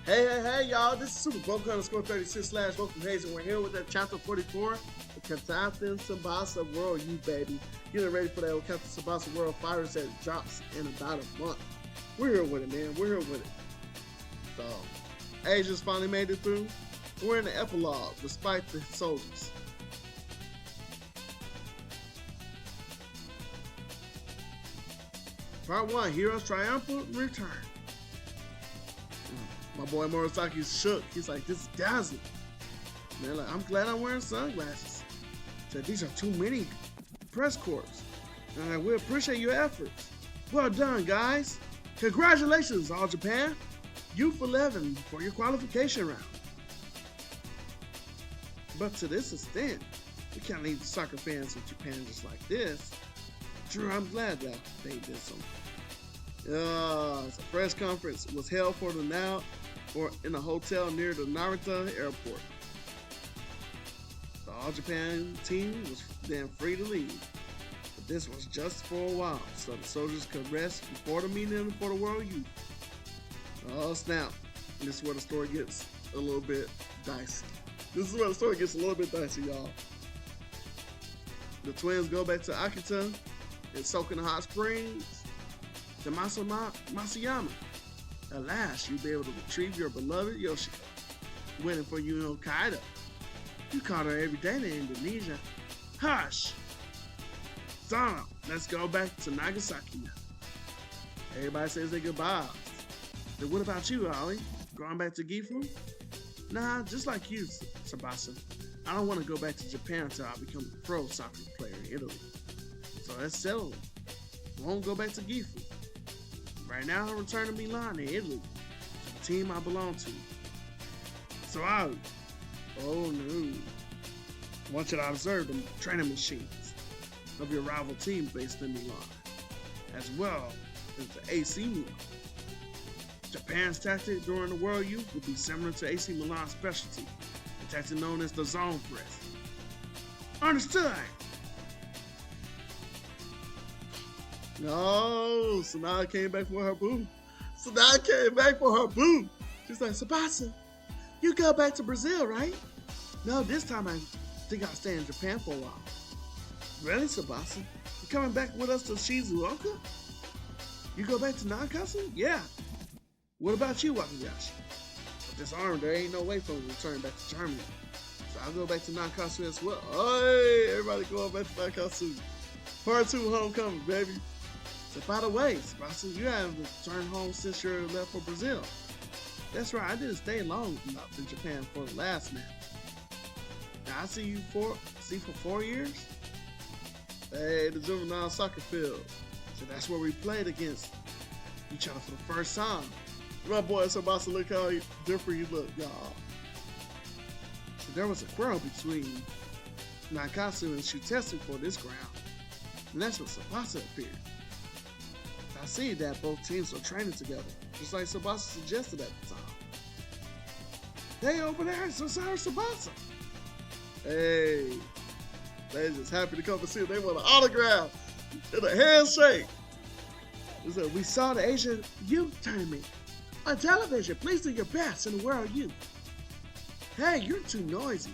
Hey, y'all. This is Super Broken underscore 36 slash Broken Hayes, and we're here with that chapter 44, the Captain Tsubasa World U, baby. Getting ready for that Captain Tsubasa World Fighters that drops in about a month. We're here with it, man. We're here with it. So, Asia's finally made it through. We're in the epilogue, despite the soldiers. Part 1, Heroes Triumphant Return. My boy Morisaki's shook. He's like, this is dazzling. Man, like, I'm glad I'm wearing sunglasses. Said, these are too many press corps. And I will appreciate your efforts. Well done, guys. Congratulations, All Japan. Youth 11 for your qualification round. But to this extent, we can't leave the soccer fans of Japan just like this. Sure, I'm glad that they did something. The press conference was held for the now or in a hotel near the Narita airport. The All Japan team was then free to leave, but this was just for a while, so the soldiers could rest before the meeting for the World Youth. Oh snap! This is where the story gets a little bit dicey. Y'all. The twins go back to Akita and soak in the hot springs. To Masayama. At last, you'll be able to retrieve your beloved Yoshiko. Waiting for you in Hokkaido. You caught her every day in Indonesia. Hush! So, let's go back to Nagasaki now. Everybody says their goodbyes. Then what about you, Ollie? Going back to Gifu? Nah, just like you, Tsubasa. I don't want to go back to Japan until I become a pro soccer player in Italy. So let's settle it. Won't go back to Gifu. Right now, I'm returning to Milan in Italy, to the team I belong to. So oh no. I want you to observe the training machines of your rival team based in Milan, as well as the AC Milan. Japan's tactic during the World Youth will be similar to AC Milan's specialty, the tactic known as the zone press. Understood! No, Sanaa came back for her boo. She's like, Tsubasa, you go back to Brazil, right? No, this time I think I'll stay in Japan for a while. Really, Tsubasa? You coming back with us to Shizuoka? You go back to Nankatsu? Yeah. What about you, Wakabayashi? With this arm, there ain't no way for me to return back to Germany. So I'll go back to Nankatsu as well. Hey, everybody going back to Nankatsu. Part 2 homecoming, baby. So by the way, Tsubasa, you haven't returned home since you left for Brazil. That's right, I didn't stay long enough in Japan for the last match. Now I see you for 4 years. Hey, the juvenile soccer field. So that's where we played against each other for the first time. My boy Tsubasa, look how different you look, y'all. So there was a quarrel between Nankatsu and Shutetsu for this ground. And that's when Tsubasa appeared. I see that both teams are training together, just like Tsubasa suggested at the time. Hey, over there, so sorry, Tsubasa. Hey, they just happy to come and see it. They want an autograph and a handshake. They said, we saw the Asian Youth Tournament on television. Please do your best in the World Youth. Hey, you're too noisy.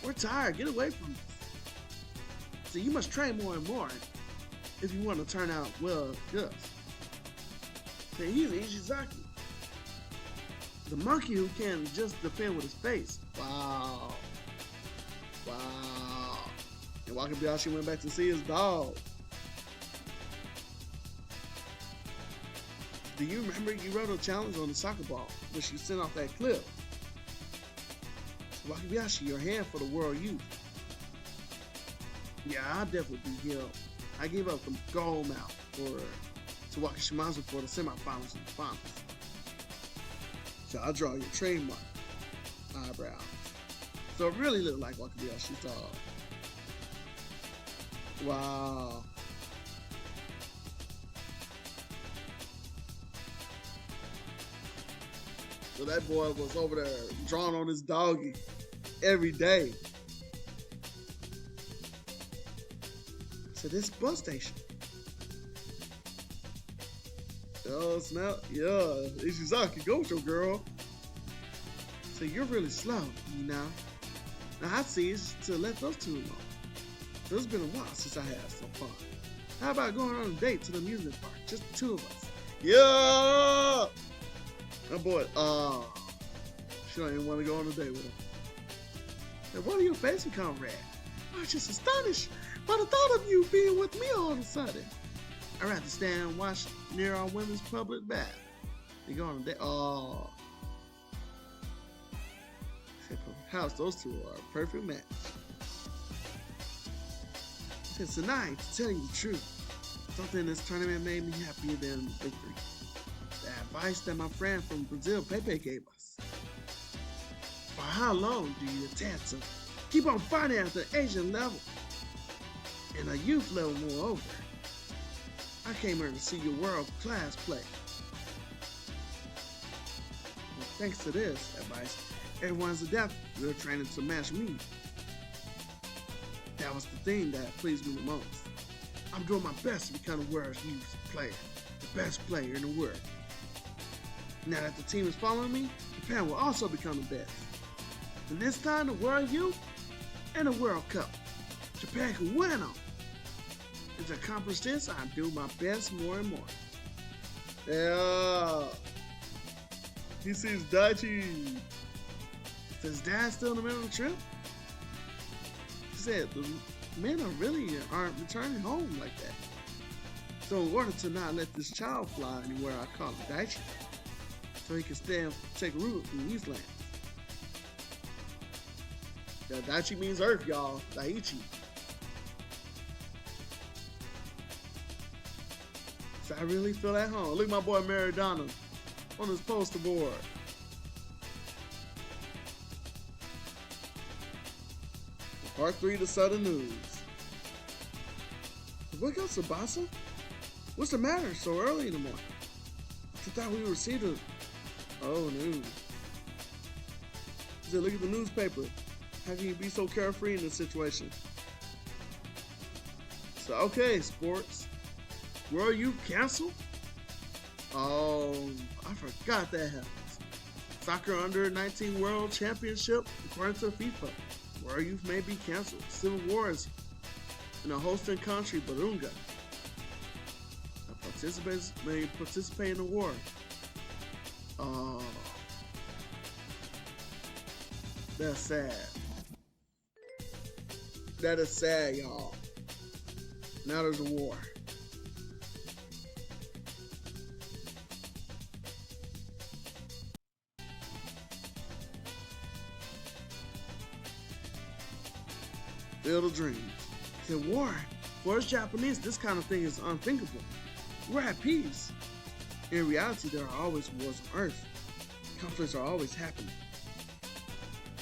We're tired. Get away from us. So you must train more and more if you want to turn out well good. So he's Ishizaki, the monkey who can just defend with his face. Wow. And Wakabayashi went back to see his dog. Do you remember you wrote a challenge on the soccer ball which you sent off that clip? Wakabayashi, your hand for the World Youth. Yeah, I'll definitely be here. I gave up the gold medal to Wakashimazu for the semifinals and the finals. So I'll draw your trademark eyebrow. So it really looked like Wakabayashi's dog. Wow. So that boy was over there drawing on his doggy every day. So this bus station. Oh, snap. Yeah, Ishizaki, go with your girl. So you're really slow, you know. Now I see it's to let those two alone. So it's been a while since I had some fun. How about going on a date to the amusement park? Just the two of us. Yeah! My boy, she don't even want to go on a date with him. And what are you facing, comrade? I was just astonished by the thought of you being with me all of a sudden. I'd rather stand and watch near our women's public bath. You go on a date. Oh. Perhaps those two are a perfect match. Since tonight, to tell you the truth, something in this tournament made me happier than victory. The advice that my friend from Brazil, Pepe, gave us. For how long do you intend to keep on fighting at the Asian level? And a youth level moreover. I came here to see your world-class play. Well, thanks to this advice, everyone's adept. You're training to match me. That was the thing that pleased me the most. I'm doing my best to become the world's youth player, the best player in the world. Now that the team is following me, Japan will also become the best. And this time, the World Youth and the World Cup, Japan can win them. And to accomplish this, I do my best more and more. Yeah. He sees Daichi. Is Dad still in the middle of the trip? He said the men aren't returning home like that. So in order to not let this child fly anywhere, I call him Daichi. So he can stay and take root in these lands. Yeah, Daichi means earth, y'all. Daichi. So I really feel at home. Look at my boy Maradona on his poster board. Part 3, the Southern News. Wake up, Tsubasa. What's the matter so early in the morning? I thought we received a... Oh, news. He said, look at the newspaper. How can you be so carefree in this situation? So, okay, sports. World Youth canceled? Oh, I forgot that happens. Soccer Under 19 World Championship, according to FIFA. World Youth may be canceled. Civil war is in a hosting country, Burunga. Participants may participate in the war. That's sad. That is sad, y'all. Now there's a war. Field of Dreams. The war. For us Japanese, this kind of thing is unthinkable. We're at peace. In reality, there are always wars on Earth. Conflicts are always happening.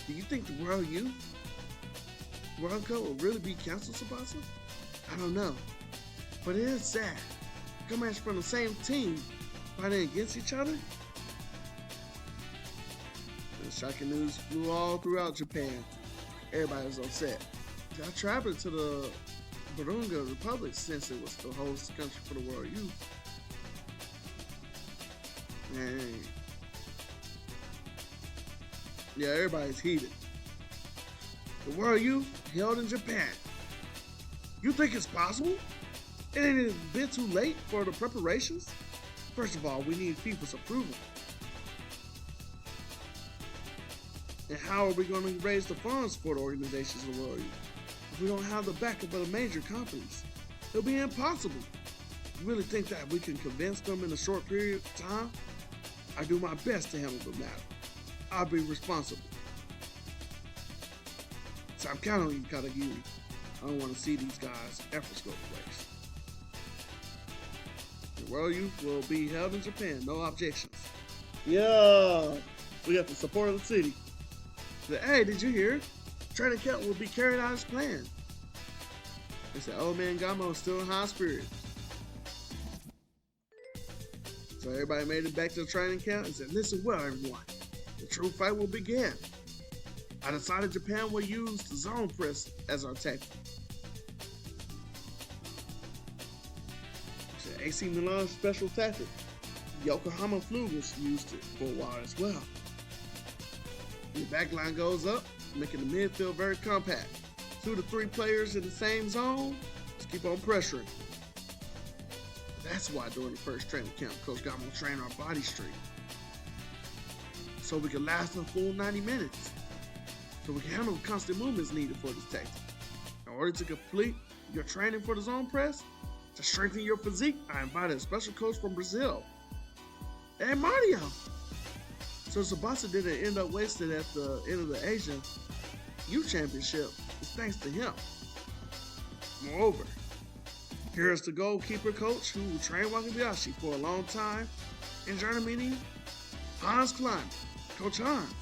Do you think the World Youth World Cup will really be canceled, Tsubasa? I don't know. But it is sad. Coming from the same team, fighting against each other? The shocking news flew all throughout Japan. Everybody was upset. I traveled to the Burunga Republic since it was the host country for the World Youth. And yeah, everybody's heated. The World Youth held in Japan. You think it's possible? It ain't a bit too late for the preparations? First of all, we need FIFA's approval. And how are we going to raise the funds for the organizations of the World Youth? If we don't have the backup of the major companies, it'll be impossible. You really think that we can convince them in a short period of time? I do my best to handle the matter. I'll be responsible. So I'm counting on you, Katagiri. I don't want to see these guys' efforts go to waste. The World Youth will be held in Japan, no objections. Yeah, we got the support of the city. Hey, did you hear? Training camp will be carried out as planned. They said, old man Gamo is still in high spirits. So everybody made it back to the training camp and said, listen well, everyone. The true fight will begin. I decided Japan will use the zone press as our tactic. It's an AC Milan special tactic. Yokohama flu was used for a while as well. The back line goes up, making the midfield very compact. 2 to 3 players in the same zone, just keep on pressuring. That's why during the first training camp, Coach got to train our body straight. So we can last a full 90 minutes. So we can handle the constant movements needed for this tactic. In order to complete your training for the zone press, to strengthen your physique, I invited a special coach from Brazil. Hey, Mario! So Tsubasa didn't end up wasted at the end of the Asian Youth Championship. It's thanks to him. Moreover, here is the goalkeeper coach who trained Wakabayashi for a long time in Germany, Hans Klein. Coach Hans.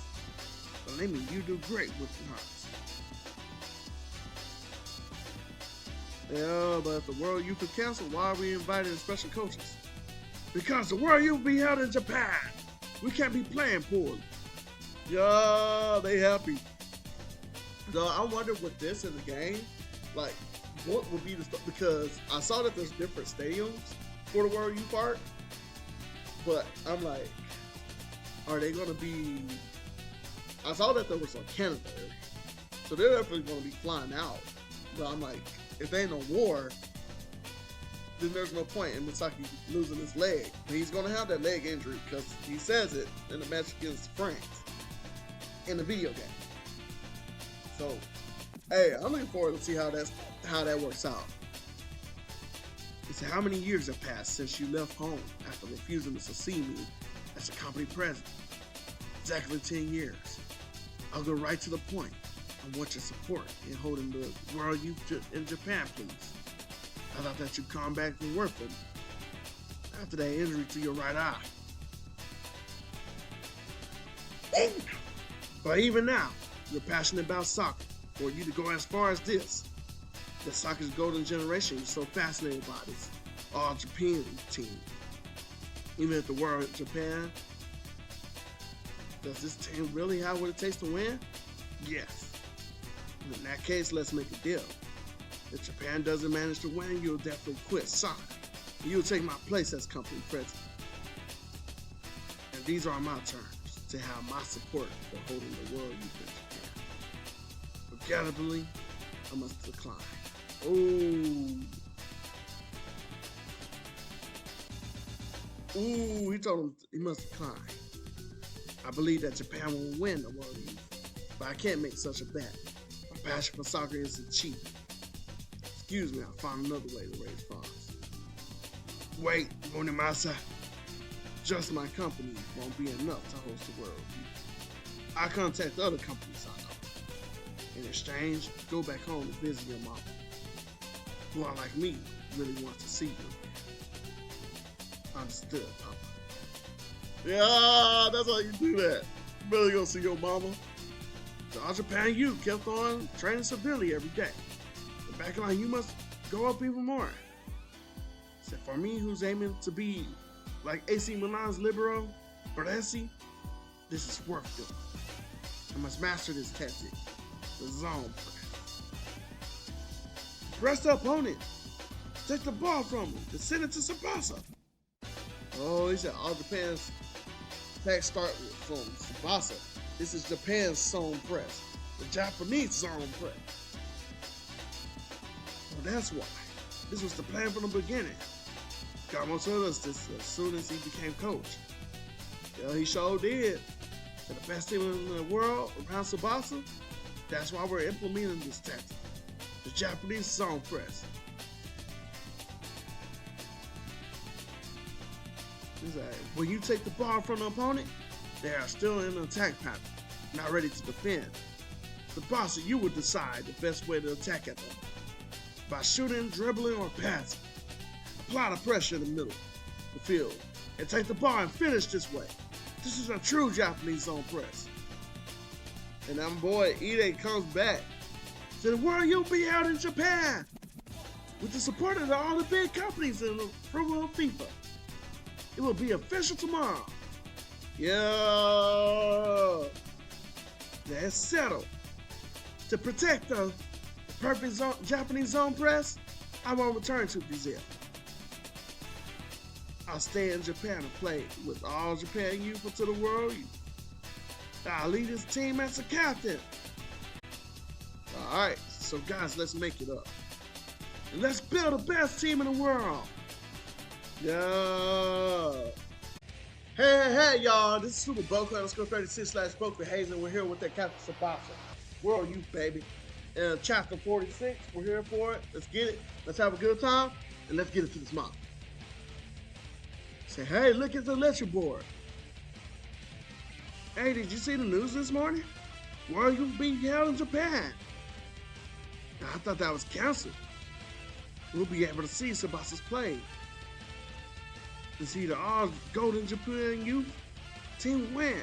Believe me, you do great with Hans. Yeah, but if the World Youth is canceled, why are we inviting special coaches? Because the World Youth be held in Japan. We can't be playing poorly. Yeah, they happy. So I wonder with this in the game, like, what would be the stuff? Because I saw that there's different stadiums for the World Youth Park, but I'm like, are they going to be? I saw that there was a Canada area, so they're definitely going to be flying out. But I'm like, if there ain't no war, then there's no point in Misaki losing his leg. And he's going to have that leg injury because he says it in the match against France in the video game. So, hey, I'm looking forward to see how that works out. He said, how many years have passed since you left home after refusing to succeed me as a company president? Exactly 10 years. I'll go right to the point. I want your support in holding the World Youth in Japan, please. I thought that you'd come back and work with me after that injury to your right eye. But even now, you're passionate about soccer. For you to go as far as this, the soccer's golden generation is so fascinated by this all-Japan team. Even if the world in Japan, does this team really have what it takes to win? Yes. In that case, let's make a deal. If Japan doesn't manage to win, you'll definitely quit soccer. You'll take my place as company president. And these are my terms to have my support for holding the World Youth in Japan. Regrettably, I must decline. Ooh, he told him he must decline. I believe that Japan will win the World Youth, but I can't make such a bet. My passion for soccer isn't cheap. Excuse me, I'll find another way to raise funds. Wait, Monimasa. Just my company won't be enough to host the World Youth. I contact other companies I know. In exchange, go back home to visit your mama, who are like me, really wants to see you. Understood, Papa. Yeah, that's how you do that. You really gonna see your mama? So our Japan youth kept on training severely every day. The back line, you must go up even more. Except for me, who's aiming to be like AC Milan's libero, Baresi, this is worth doing. I must master this tactic. The zone press. Press the opponent. Take the ball from him and send it to Tsubasa. Oh, he said all Japan's attacks start from Tsubasa. This is Japan's zone press. The Japanese zone press. Well, that's why. This was the plan from the beginning. Gamo told us this as soon as he became coach. Yeah, he sure did. And the best team in the world around Tsubasa. That's why we're implementing this tactic. The Japanese zone press. He's like, when you take the ball from the opponent, they are still in an attack pattern, not ready to defend. Tsubasa, you will decide the best way to attack at them. By shooting, dribbling, or passing. Apply the pressure in the middle of the field and take the ball and finish this way. This is a true Japanese zone press. And that boy Ide comes back to the World Youth be held in Japan with the support of all the big companies and the approval of FIFA. It will be official tomorrow. Yeah, that's settled. To protect the perfect Japanese zone press, I won't return to Brazil. I'll stay in Japan and play with all Japan youth to the world youth. I'll lead this team as a captain. Alright, so guys, let's make it up. And let's build the best team in the world. Yeah. Hey, y'all. This is Super Boku _ 36 / Boku Hayes, and we're here with that Captain Tsubasa. World Youth, baby. And chapter 46, we're here for it. Let's get it. Let's have a good time, and let's get it to this month. Say, hey, look at the lecture board. Hey, did you see the news this morning? World Youth being held in Japan. I thought that was canceled. We'll be able to see Tsubasa's play. It's either all Golden Japan Youth team win.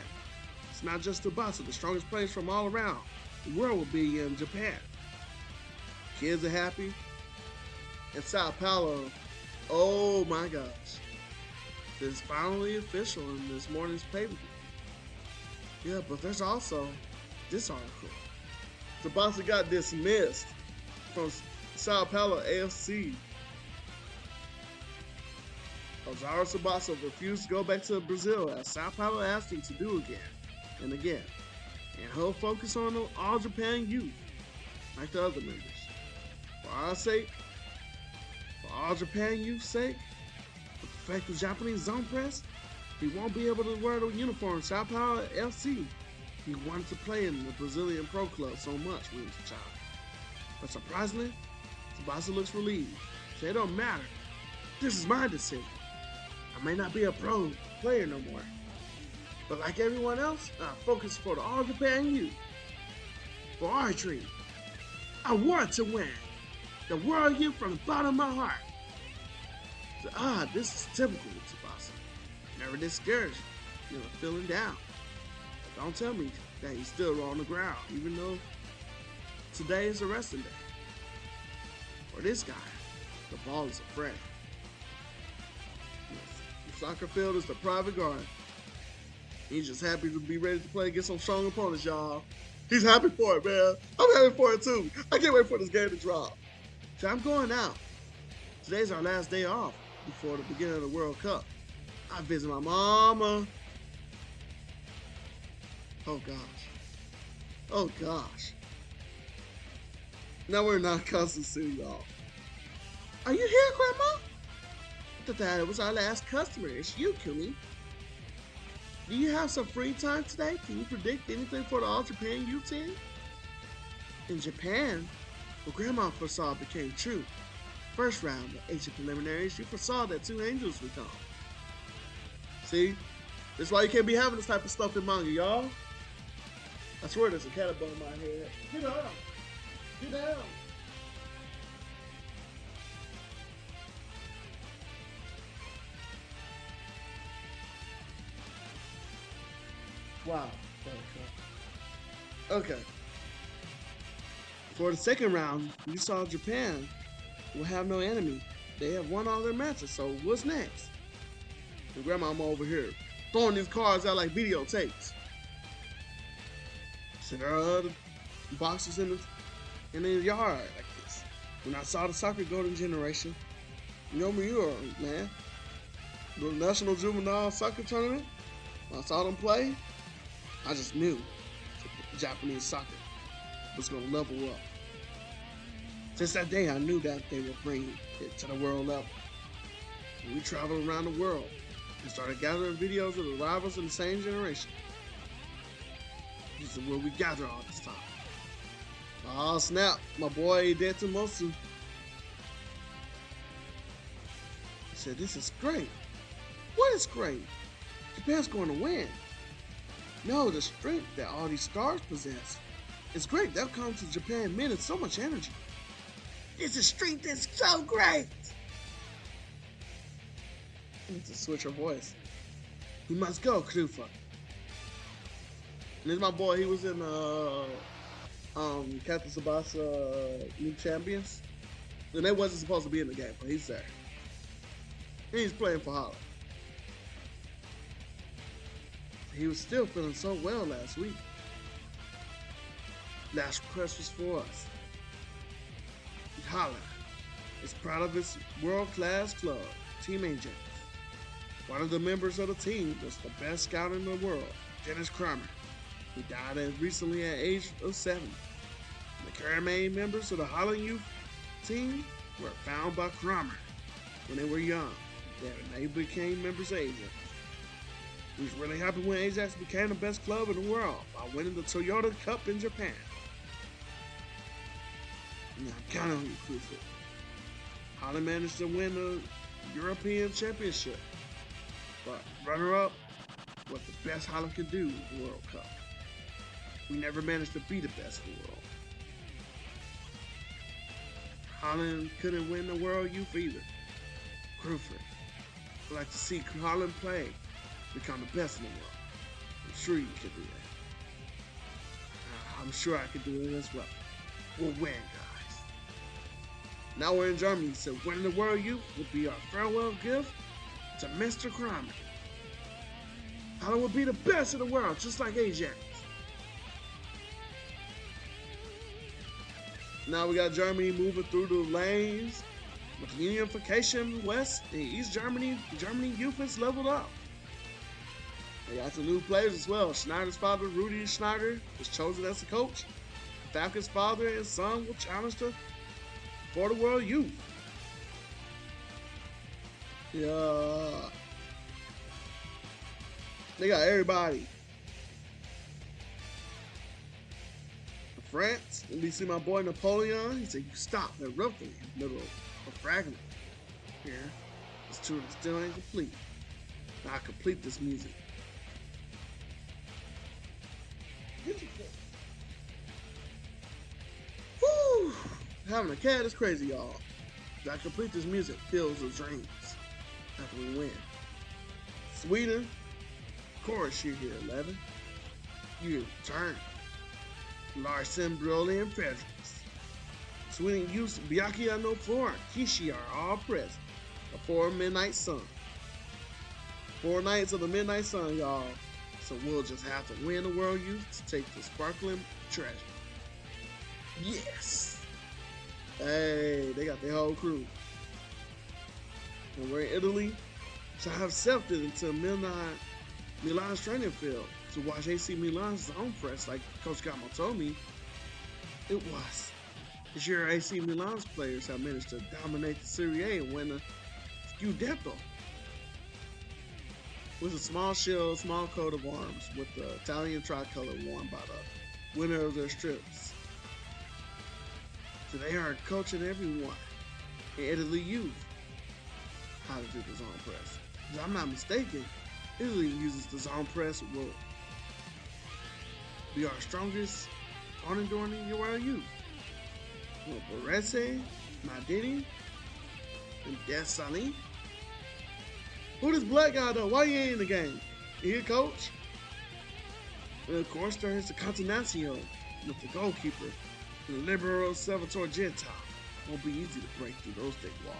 It's not just Tsubasa, the strongest players from all around the world will be in Japan. Kids are happy. And Sao Paulo, oh my gosh. It's finally official in this morning's pay-per-view. Yeah, but there's also this article. Tsubasa got dismissed from Sao Paulo AFC. Osaru Tsubasa refused to go back to Brazil as Sao Paulo asked him to do again and again. And he'll focus on the All Japan youth, like the other members. For our sake, for All Japan youth's sake, to perfect the Japanese zone press, he won't be able to wear the uniform Sao Paulo FC. He wanted to play in the Brazilian Pro Club so much when he was a child. But surprisingly, Tsubasa looks relieved. So it don't matter. This is my decision. I may not be a pro player no more, but like everyone else, I focus for the All Japan youth. For archery, I want to win. The world youth from the bottom of my heart. So, this is typical with Tsubasa. Never discouraged, feeling down. But don't tell me that he's still on the ground, even though today is a resting day. For this guy, the ball is a friend. The soccer field is the private garden. He's just happy to be ready to play against some strong opponents, y'all. He's happy for it, man. I'm happy for it too. I can't wait for this game to drop. So I'm going out. Today's our last day off before the beginning of the World Cup. I visit my mama. Oh gosh. Oh gosh. Now we're not Kansas City, y'all. Are you here, Grandma? I thought that it was our last customer. It's you, Kumi. Do you have some free time today? Can you predict anything for the All Japan youth team? In Japan, what Grandma foresaw became true. First round of Asian preliminaries, she foresaw that 2 angels would come. See? That's why you can't be having this type of stuff in manga, y'all. I swear there's a cat above my head. Get down! Get down! Wow. Okay. For the second round, we saw Japan will have no enemy. They have won all their matches, so what's next? And Grandmama over here throwing these cards out like videotapes. So there are other boxes in the yard like this. When I saw the soccer golden generation, Miura, man, the National Juvenile Soccer Tournament, when I saw them play, I just knew Japanese soccer was going to level up. Since that day, I knew that they would bring it to the world level. And we traveled around the world and started gathering videos of the rivals in the same generation. This is where we gather all this time. Oh snap, my boy Detsumosu. He said, this is great. What is great? Japan's going to win. No, the strength that all these stars possess. It's great. That comes to Japan men in so much energy. This is strength that's so great. I need to switch her voice. We must go, Krufa. And this is my boy. He was in Captain Tsubasa New Champions. And they wasn't supposed to be in the game, but he's there. And he's playing for Holland. He was still feeling so well last week. Last request was for us. Holland is proud of its world-class club, Team Angels. One of the members of the team was the best scout in the world, Dennis Kramer. He died as recently at age of 7. The current main members of the Holland youth team were found by Kramer when they were young. Then they became members of Ajax. He was really happy when Ajax became the best club in the world by winning the Toyota Cup in Japan. Now, I'm counting on you, Crucial. Holland managed to win the European Championship, but runner-up was the best Holland could do in the World Cup. We never managed to be the best in the world. Holland couldn't win the World Youth either. Crucial. I'd like to see Holland play, become the best in the world. I'm sure you can do that. I'm sure I can do it as well. We'll win, guys. Now we're in Germany, so winning the World Youth will be our farewell gift to Mr. Kramer. Holland will be the best in the world, just like Ajax. Now we got Germany moving through the lanes with the unification West and East Germany. Germany youth is leveled up. They got some new players as well. Schneider's father, Rudy Schneider, was chosen as the coach. Falcon's father and son will challenge for the World Youth. Yeah. They got everybody. France, let me see my boy Napoleon. He said, you stop erupting in the middle of a fragment. Here, this tour still ain't complete. Now I complete this music. Woo! Having a cat is crazy, y'all. I complete this music fills with dreams after we win. Sweden, of course you're here, 11. You turn. Larson, Broly, and Fredericks. Sweden youth Byakuya 4 and Kishi are all present. The 4 Midnight Sun. 4 Knights of the Midnight Sun, y'all. So we'll just have to win the World Youth to take the sparkling treasure. Yes! Hey, they got their whole crew. And we're in Italy, so I have accepted into Milan's training field to watch AC Milan's zone press like Coach Gamo told me it was. This year, AC Milan's players have managed to dominate the Serie A and win the Scudetto. With a small shield, small coat of arms, with the Italian tricolor worn by the winner of their strips. So they are coaching everyone in Italy youth how to do the zone press. If I'm not mistaken, Italy uses the zone press will be our strongest opponent during the World Youth. Barese, Madini, and Desani. Who this black guy though? Why he ain't in the game? You here, coach? And of course, there's the Continencio with the goalkeeper, the Libero Salvatore Gentile. Won't be easy to break through those thick walls.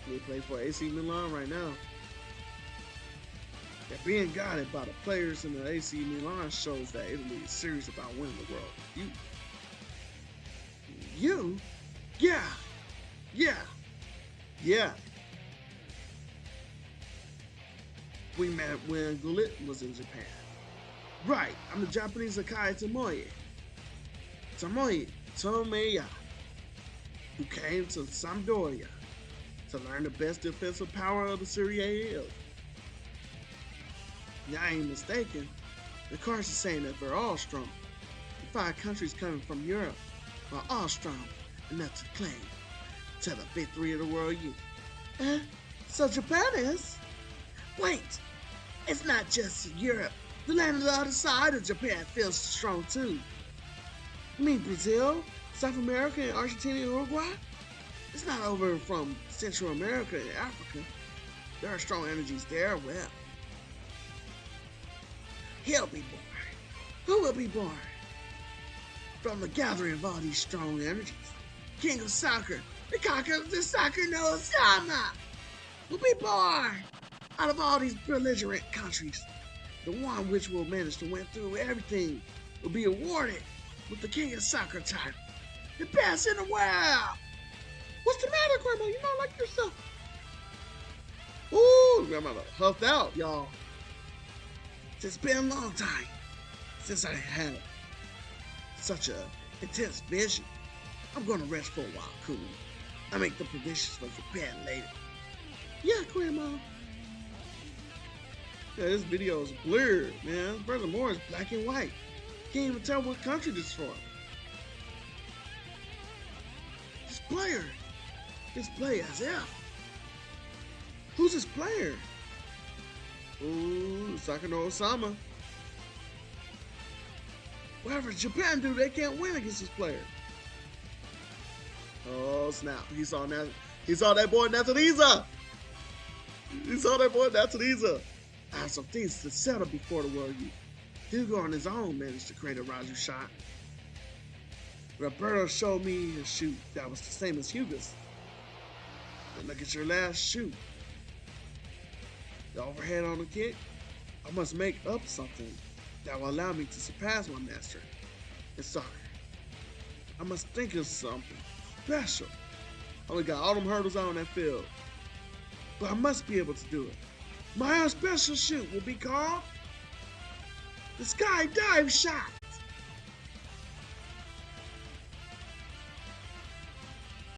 They play for AC Milan right now. They're being guided by the players in the AC Milan shows that Italy is serious about winning the world. You? Yeah. We met when Gullit was in Japan. Right, I'm the Japanese Akai Tomoya, who came to Sampdoria to learn the best defensive power of the Serie A. Now, I ain't mistaken. The cards are saying that they're all strong. The 5 countries coming from Europe are all strong enough to claim to the victory of the World Youth. So Japan is? Wait, it's not just Europe. The land on the other side of Japan feels strong too. You mean Brazil, South America, and Argentina and Uruguay? It's not over from Central America and Africa. There are strong energies there, well. He'll be born. Who will be born? From the gathering of all these strong energies. King of soccer, the conqueror of the soccer no Sama, will be born out of all these belligerent countries. The one which will manage to win through everything will be awarded with the King of Soccer title. The best in the world! What's the matter, Grandma? You not like yourself? Ooh, I'm about to huff out, y'all. It's been a long time since I had such a intense vision. I'm gonna rest for a while, cool. I make the provisions for Japan later. Yeah, Grandma. Yeah, this video is blurred, man. Furthermore, it's black and white. Can't even tell what country this is from. This player as if. Who's this player? Ooh, Sakano Osama. Whatever Japan do, they can't win against this player. Oh snap! He saw that. He saw that boy Nataliza. He saw that boy Nataliza. I have some things to settle before the World Youth. Hugo on his own managed to create a Raju shot. Roberto showed me a shoot that was the same as Hugo's. And look at your last shoot. The overhead on the kick. I must make up something that will allow me to surpass my master in soccer. I must think of something special. I only got all them hurdles out on that field. But I must be able to do it. My special shoot will be called the Sky Dive Shot.